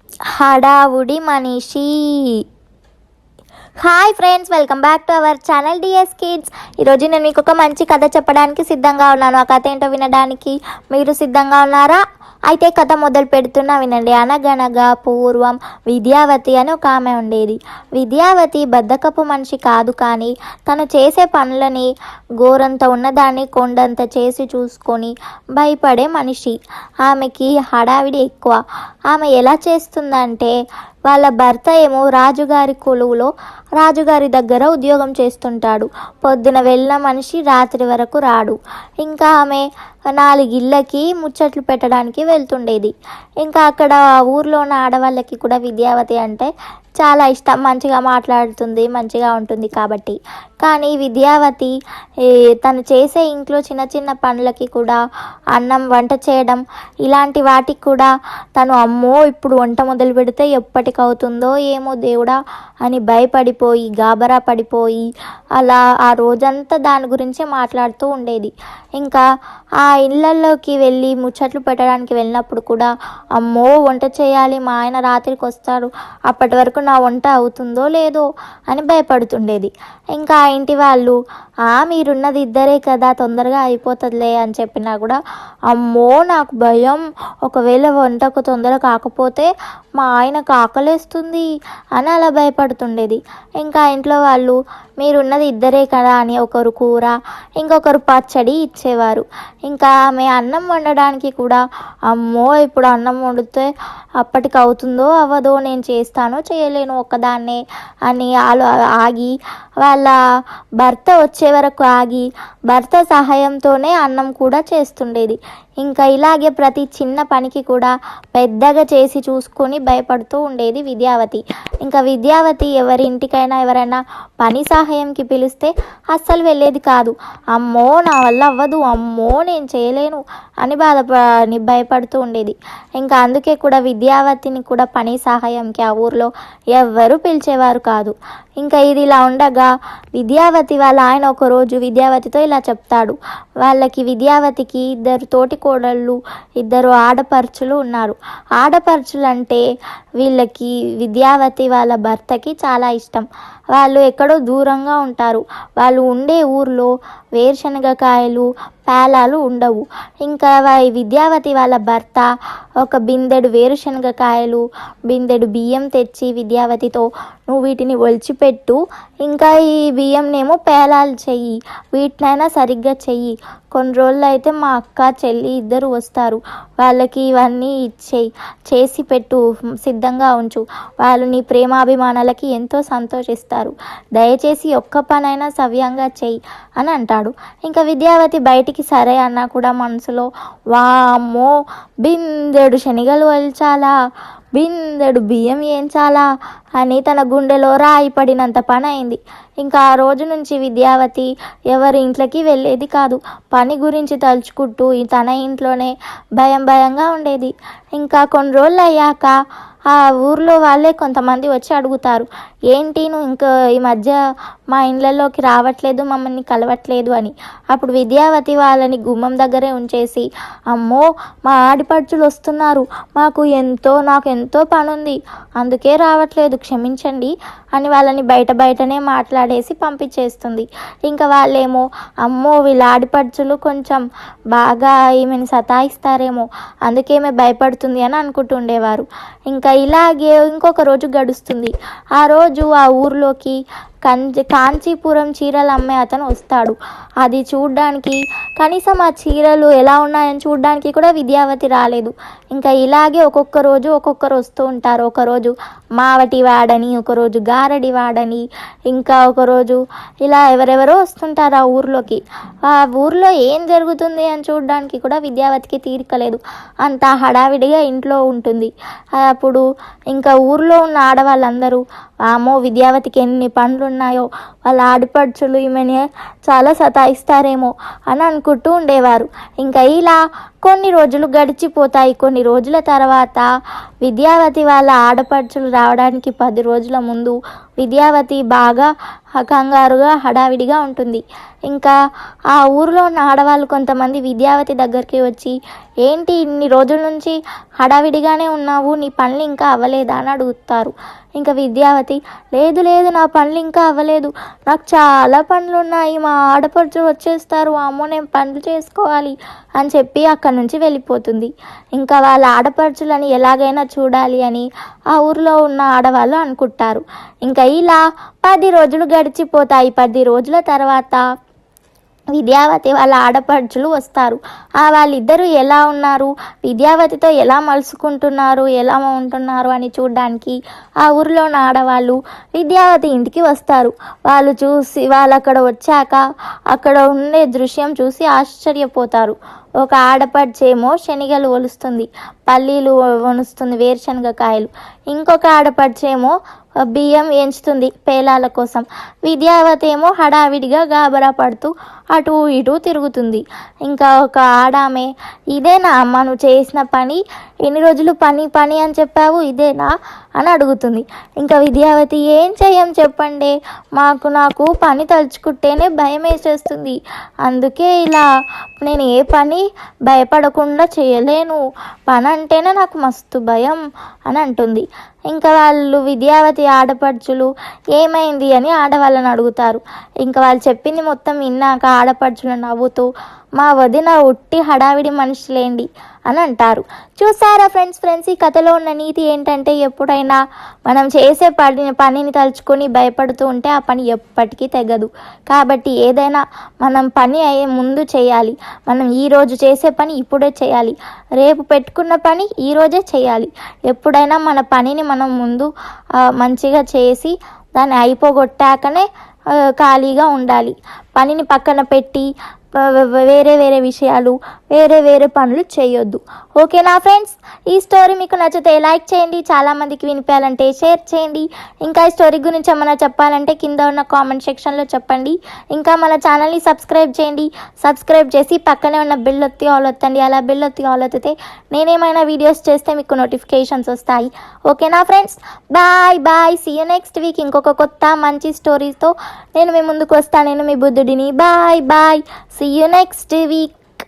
హడావుడి మనిషి. Hi friends, welcome back to our channel DS kids. ఈరోజు నేను మీకు ఒక మంచి కథ చెప్పడానికి సిద్ధంగా ఉన్నాను. ఆ కథ ఏంటో వినడానికి మీరు సిద్ధంగా ఉన్నారా? అయితే కథ మొదలు పెడుతున్నా వినండి. అనగనగా పూర్వం విద్యావతి అని ఒక ఆమె ఉండేది. విద్యావతి బద్ధకపు మనిషి కాదు, కానీ తను చేసే పనులని గోరంత ఉన్నదాన్ని కొండంత చేసి చూసుకొని భయపడే మనిషి. ఆమెకి హడావిడి ఎక్కువ. ఆమె ఎలా చేస్తుందంటే, వాళ్ళ భర్త ఏమో రాజుగారి కొలువులో రాజుగారి దగ్గర ఉద్యోగం చేస్తుంటాడు. పొద్దున వెళ్ళిన మనిషి రాత్రి వరకు రాడు. ఇంకా ఆమె 4 ఇళ్ళకి ముచ్చట్లు పెట్టడానికి వెళ్తుండేది. ఇంకా అక్కడ ఊర్లో ఉన్న ఆడవాళ్ళకి కూడా విద్యావతి అంటే చాలా ఇష్టం. మంచిగా మాట్లాడుతుంది, మంచిగా ఉంటుంది కాబట్టి. కానీ విద్యావతి తను చేసే ఇంట్లో చిన్న చిన్న పనులకి కూడా, అన్నం వంట చేయడం ఇలాంటి వాటికి కూడా తను అమ్మో ఇప్పుడు వంట మొదలు పెడితే ఎప్పటికవుతుందో ఏమో దేవుడా అని భయపడిపోయి గాబరా పడిపోయి అలా ఆ రోజంతా దాని గురించి మాట్లాడుతూ ఉండేది. ఇంకా ఆ ఇళ్ళల్లోకి వెళ్ళి ముచ్చట్లు పెట్టడానికి వెళ్ళినప్పుడు కూడా అమ్మో వంట చేయాలి, మా ఆయన రాత్రికి వస్తాడు, అప్పటి వరకు నా వంట అవుతుందో లేదో అని భయపడుతుండేది. ఇంకా ఆ ఇంటి వాళ్ళు మీరున్నది ఇద్దరే కదా, తొందరగా అయిపోతుందిలే అని చెప్పినా కూడా అమ్మో నాకు భయం, ఒకవేళ వంటకు తొందర కాకపోతే మా ఆయనకు ఆకలేస్తుంది అని అలా భయపడుతుండేది. ఇంకా ఇంట్లో వాళ్ళు మీరున్నది ఇద్దరే కదా అని ఒకరు కూర ఇంకొకరు పచ్చడి ఇచ్చేవారు. ఇంకా ఆమె అన్నం వండడానికి కూడా అమ్మో ఇప్పుడు అన్నం వండితే అప్పటికి అవుతుందో అవ్వదో, నేను చేస్తానో చేయలేను ఒక్కదాన్నే అని ఆగి వాళ్ళ భర్త వచ్చే వరకు ఆగి భర్త సహాయంతోనే అన్నం కూడా చేస్తుండేది. ఇంకా ఇలాగే ప్రతి చిన్న పనికి కూడా పెద్దగా చేసి చూసుకొని భయపడుతూ ఉండేది విద్యావతి. ఇంకా విద్యావతి ఎవరి ఇంటికైనా ఎవరైనా పని సహాయంకి పిలిస్తే అస్సలు వెళ్ళేది కాదు. అమ్మో నా వల్ల అవ్వదు, అమ్మో నేను చేయలేను అని భయపడుతూ ఉండేది. ఇంకా అందుకే కూడా విద్యావతిని కూడా పని సహాయంకి ఆ ఊర్లో ఎవ్వరూ పిలిచేవారు కాదు. ఇంకా ఇది ఇలా ఉండగా విద్యావతి వాళ్ళ ఆయన ఒకరోజు విద్యావతితో ఇలా చెప్తాడు. విద్యావతికి 2 తోటి కోడళ్ళు, 2 ఆడపడుచులు ఉన్నారు. ఆడపడుచులు అంటే వీళ్ళకి విద్యావతి వాళ్ళ భర్తకి చాలా ఇష్టం. వాళ్ళు ఎక్కడో దూరంగా ఉంటారు. వాళ్ళు ఉండే ఊర్లో వేరుశనగకాయలు పేలాలు ఉండవు. ఇంకా విద్యావతి వాళ్ళ భర్త ఒక బిందెడు వేరుశనగకాయలు, బిందెడు బియ్యం తెచ్చి విద్యావతితో నువ్వు వీటిని ఒలిచిపెట్టు, ఇంకా ఈ బియ్యంనేమో పేలాలు చెయ్యి, వీటినైనా సరిగ్గా చెయ్యి, కొన్ని రోజులు అయితే మా అక్క చెల్లి ఇద్దరు వస్తారు, వాళ్ళకి ఇవన్నీ చేసి పెట్టు, సిద్ధంగా ఉంచు, వాళ్ళు నీ ప్రేమాభిమానాలకి ఎంతో సంతోషిస్తారు, దయచేసి ఒక్క పనైనా సవ్యంగా చెయ్యి అని అంటాడు. ఇంకా విద్యావతి బయటికి సరే అన్నా కూడా మనసులో వామ్మో బిందెడు శనగలు ఒలిచాలా, బిందెడు బియ్యం ఏంచాలా అని తన గుండెలో రాయి పడినంత పని అయింది. ఇంకా ఆ రోజు నుంచి విద్యావతి ఎవరి ఇంట్లోకి వెళ్ళేది కాదు. పని గురించి తలుచుకుంటూ తన ఇంట్లోనే భయంగా ఉండేది. ఇంకా కొన్ని రోజులు అయ్యాక ఆ ఊర్లో వాళ్ళే కొంతమంది వచ్చి అడుగుతారు, ఏంటి నువ్వు ఇంకా ఈ మధ్య మా ఇండ్లలోకి రావట్లేదు, మమ్మల్ని కలవట్లేదు అని. అప్పుడు విద్యావతి వాళ్ళని గుమ్మం దగ్గరే ఉంచేసి అమ్మో మా ఆడిపడుచులు వస్తున్నారు, నాకు ఎంతో పని ఉంది, అందుకే రావట్లేదు, క్షమించండి అని వాళ్ళని బయటనే మాట్లాడేసి పంపించేస్తుంది. ఇంకా వాళ్ళేమో అమ్మో వీళ్ళ ఆడిపడుచులు కొంచెం బాగా ఈమెను సతాయిస్తారేమో, అందుకేమే భయపడుతుంది అని అనుకుంటుండేవారు. ఇంకా ఇలాగే ఇంకొక రోజు గడుస్తుంది. ఆ రోజు ఆ ఊర్లోకి కాంచీపురం చీరలు అమ్మే అతను వస్తాడు. అది చూడ్డానికి, కనీసం ఆ చీరలు ఎలా ఉన్నాయని చూడ్డానికి కూడా విద్యావతి రాలేదు. ఇంకా ఇలాగే ఒక్కొక్కరు వస్తూ ఉంటారు. ఒకరోజు మావటి వాడని, ఒకరోజు గారడి వాడని, ఇంకా ఒకరోజు ఇలా ఎవరెవరో వస్తుంటారు ఆ ఊర్లోకి. ఆ ఊర్లో ఏం జరుగుతుంది అని చూడడానికి కూడా విద్యావతికి తీరికలేదు. అంతా హడావిడిగా ఇంట్లో ఉంటుంది. అప్పుడు ఇంకా ఊర్లో ఉన్న ఆడవాళ్ళందరూ ఆమో విద్యావతికి ఎన్ని పనులు ఉన్నాయో, వాళ్ళ ఆడపడుచులు ఈమెని చాలా సతాయిస్తారేమో అని అనుకుంటూ ఉండేవారు. ఇంకా ఇలా కొన్ని రోజులు గడిచిపోతాయి. కొన్ని రోజుల తర్వాత విద్యావతి వాళ్ళ ఆడపడుచులు రావడానికి 10 రోజుల ముందు విద్యావతి బాగా కంగారుగా హడావిడిగా ఉంటుంది. ఇంకా ఆ ఊరిలో ఉన్న ఆడవాళ్ళు కొంతమంది విద్యావతి దగ్గరికి వచ్చి, ఏంటి ఇన్ని రోజుల నుంచి హడావిడిగానే ఉన్నావు, నీ పనులు ఇంకా అవ్వలేదా అని అడుగుతారు. ఇంకా విద్యావతి, లేదు లేదు నా పనులు ఇంకా అవ్వలేదు, నాకు చాలా పనులు ఉన్నాయి, మా ఆడపడుచులు వచ్చేస్తారు, అమ్మో నేను పనులు చేసుకోవాలి అని చెప్పి అక్కడి నుంచి వెళ్ళిపోతుంది. ఇంకా వాళ్ళ ఆడపడుచులని ఎలాగైనా చూడాలి అని ఆ ఊరిలో ఉన్న ఆడవాళ్ళు అనుకుంటారు. ఇంకా ఇలా 10 రోజులు గడిచిపోతాయి. 10 రోజుల తర్వాత విద్యావతి వాళ్ళ ఆడపడుచులు వస్తారు. వాళ్ళిద్దరూ ఎలా ఉన్నారు, విద్యావతితో ఎలా మలుసుకుంటున్నారు, ఎలా ఉంటున్నారు అని చూడడానికి ఆ ఊరిలో ఉన్న ఆడవాళ్ళు విద్యావతి ఇంటికి వస్తారు. వాళ్ళు అక్కడ వచ్చాక అక్కడ ఉండే దృశ్యం చూసి ఆశ్చర్యపోతారు. ఒక ఆడపడుచేమో శనగలు ఒలుస్తుంది, పల్లీలు వణుస్తుంది, వేరుశనగకాయలు. ఇంకొక ఆడపడుచేమో బియ్యం ఎంచుతుంది పేలాల కోసం. విద్యావతి ఏమో హడావిడిగా గాబరా పడుతూ అటు ఇటు తిరుగుతుంది. ఇంకా ఒక ఆడామె, ఇదేనా అమ్మ నువ్వు చేసిన పని, ఎన్ని రోజులు పని పని అని చెప్పావు, ఇదేనా అని అడుగుతుంది. ఇంకా విద్యావతి, ఏం చెయ్యం చెప్పండి, నాకు పని తలుచుకుంటేనే భయం వేసేస్తుంది, అందుకే ఇలా నేను ఏ పని భయపడకుండా చేయలేను, పని అంటేనే నాకు మస్తు భయం అని అంటుంది. ఇంకా వాళ్ళు విద్యావతి ఆడపడుచులు ఏమైంది అని ఆడవాళ్ళని అడుగుతారు. ఇంకా వాళ్ళు చెప్పింది మొత్తం విన్నాక ఆడపడుచులు నవ్వుతూ, మా వదిన ఉట్టి హడావిడి మనుషులేండి అని అంటారు. చూసారా ఫ్రెండ్స్, ఈ కథలో ఉన్న నీతి ఏంటంటే, ఎప్పుడైనా మనం చేసే పనిని తలుచుకొని భయపడుతూ ఉంటే ఆ పని ఎప్పటికీ తెగదు. కాబట్టి ఏదైనా మనం పని అయ్యే ముందు చేయాలి. మనం ఈరోజు చేసే పని ఇప్పుడే చేయాలి, రేపు పెట్టుకున్న పని ఈరోజే చేయాలి. ఎప్పుడైనా మన పనిని మనం ముందు మంచిగా చేసి దాన్ని అయిపోగొట్టాకనే ఖాళీగా ఉండాలి. పనిని పక్కన పెట్టి వేరే విషయాలు, వేరే పనులు చేయొద్దు. ఓకేనా ఫ్రెండ్స్, ఈ స్టోరీ మీకు నచ్చితే లైక్ చేయండి, చాలామందికి వినిపించాలంటే షేర్ చేయండి. ఇంకా ఈ స్టోరీ గురించి ఏమైనా చెప్పాలంటే కింద ఉన్న కామెంట్ సెక్షన్లో చెప్పండి. ఇంకా మన ఛానల్ని సబ్స్క్రైబ్ చేయండి. సబ్స్క్రైబ్ చేసి పక్కనే ఉన్న బెల్ ఒత్తి ఆల్ ఒత్తండి. అలా బెల్ ఒత్తి ఆల్ ఒత్తితే నేనేమైనా వీడియోస్ చేస్తే మీకు నోటిఫికేషన్స్ వస్తాయి. ఓకేనా friends, bye. See you next week. ఇంకొక కొత్త మంచి స్టోరీస్తో నేను మీ ముందుకు వస్తాను. నేను మీ బుద్ధుడిని. Bye. See you next week.